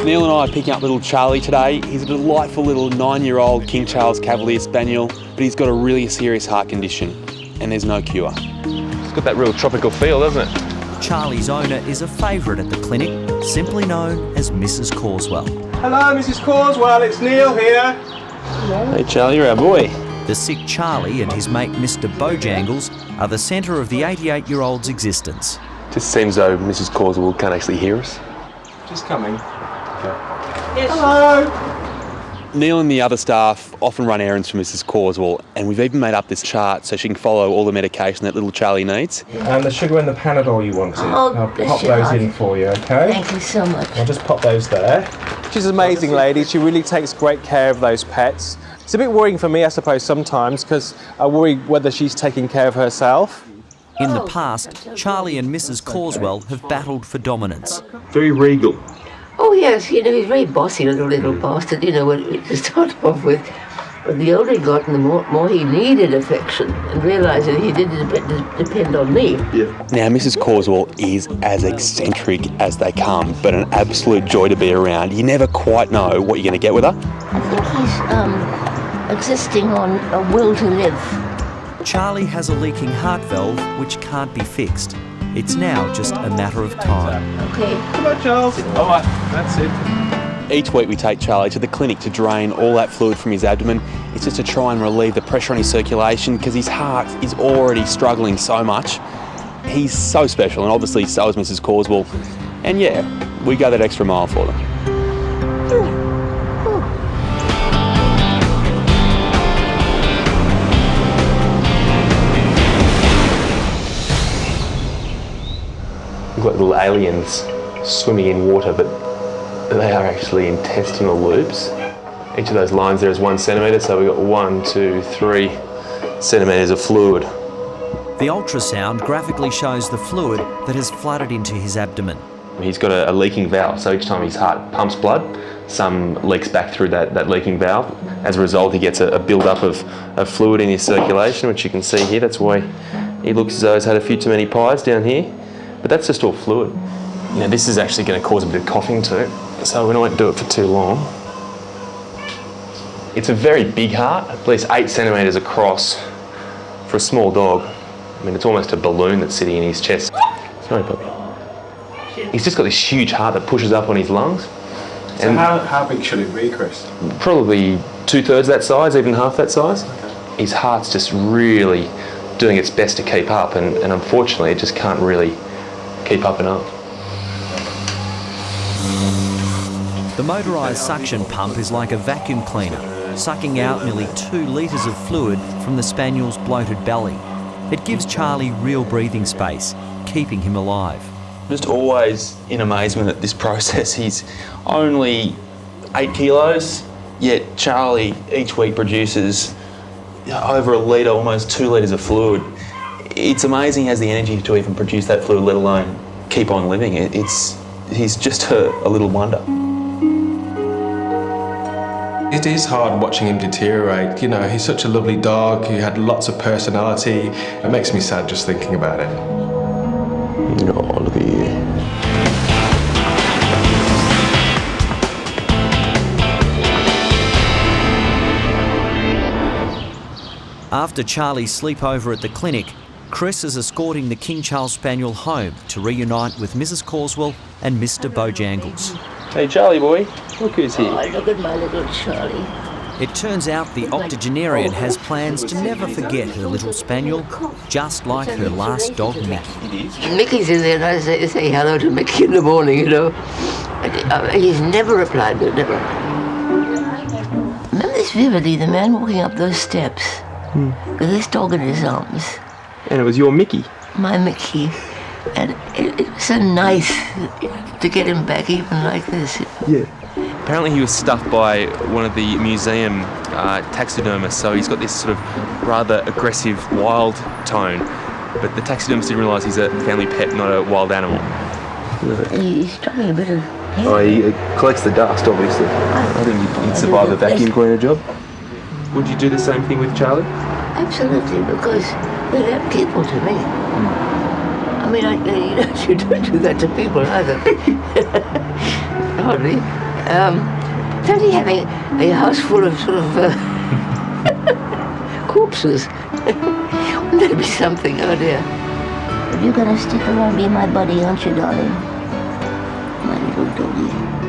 Neil and I are picking up little Charlie today. He's a delightful little 9-year-old King Charles Cavalier Spaniel, but he's got a really serious heart condition, and there's no cure. It's got that real tropical feel, doesn't it? Charlie's owner is a favourite at the clinic, simply known as Mrs. Carswell. Hello, Mrs. Carswell, it's Neil here. Hey Charlie, you're our boy. The sick Charlie and his mate Mr. Bojangles are the centre of the 88-year-old's existence. Just seems though Mrs. Carswell can't actually hear us. Just coming. Yes. Hello. Neil and the other staff often run errands for Mrs. Carswell, and we've even made up this chart so she can follow all the medication that little Charlie needs. And the sugar and the Panadol you wanted. Oh, I'll pop those in for you, okay? Thank you so much. I'll just pop those there. She's an amazing lady. She really takes great care of those pets. It's a bit worrying for me, I suppose, sometimes, because I worry whether she's taking care of herself. In the past, Charlie and Mrs. Carswell have battled for dominance. Very regal. Oh yes, you know, he's very bossy little bastard, you know, to start off with. But the older he got and the more he needed affection, and realised that he did depend on me. Yeah. Now, Mrs. Carswell is as eccentric as they come, but an absolute joy to be around. You never quite know what you're going to get with her. I think he's existing on a will to live. Charlie has a leaking heart valve which can't be fixed. It's now just a matter of time. Okay. Come on, Charles. All right, that's it. Each week we take Charlie to the clinic to drain all that fluid from his abdomen. It's just to try and relieve the pressure on his circulation because his heart is already struggling so much. He's so special, and obviously so is Mrs. Carswell. And yeah, we go that extra mile for them. We've got little aliens swimming in water, but they are actually intestinal loops. Each of those lines there is 1 centimetre, so we've got 1, 2, 3 centimetres of fluid. The ultrasound graphically shows the fluid that has flooded into his abdomen. He's got a leaking valve, so each time his heart pumps blood, some leaks back through that leaking valve. As a result, he gets a build-up of fluid in his circulation, which you can see here. That's why he looks as though he's had a few too many pies down here. But that's just all fluid. Now this is actually going to cause a bit of coughing too, so we don't do it for too long. It's a very big heart, at least 8 centimetres across for a small dog. I mean, it's almost a balloon that's sitting in his chest. Sorry, puppy. He's just got this huge heart that pushes up on his lungs. So how big should it be, Chris? Probably 2/3 that size, even half that size. Okay. His heart's just really doing its best to keep up, and unfortunately it just can't really keep up enough. The motorised suction pump is like a vacuum cleaner, sucking out nearly 2 litres of fluid from the spaniel's bloated belly. It gives Charlie real breathing space, keeping him alive. Just always in amazement at this process. He's only 8 kilos, yet Charlie each week produces over 1 litre, almost 2 litres of fluid. It's amazing he has the energy to even produce that fluid, let alone keep on living. He's just a little wonder. It is hard watching him deteriorate. You know, he's such a lovely dog. He had lots of personality. It makes me sad just thinking about it. Oh, look at you. After Charlie's sleepover at the clinic, Chris is escorting the King Charles Spaniel home to reunite with Mrs. Carswell and Mr. Bojangles. Hey Charlie boy, look who's here. Oh, look at my little Charlie. It turns out the octogenarian has plans to never forget her little spaniel, just like her last dog, Mickey. Mickey's in there, and I say hello to Mickey in the morning, you know. He's never replied, never. Remember this vividly, the man walking up those steps with this dog in his arms. And it was your Mickey. My Mickey. And it was so nice to get him back even like this. Yeah. Apparently he was stuffed by one of the museum taxidermists, so he's got this sort of rather aggressive, wild tone. But the taxidermist didn't realise he's a family pet, not a wild animal. He's struggling a bit of hair. Oh, he collects the dust, obviously. I think he'd survive a vacuum cleaner job. Would you do the same thing with Charlie? Absolutely, because they're like people to me. I mean, you don't do that to people either. Hardly. Fancy having a house full of sort of corpses. Wouldn't that be something? Oh dear. But you're gonna stick around, be my buddy, aren't you, darling? My little doggy.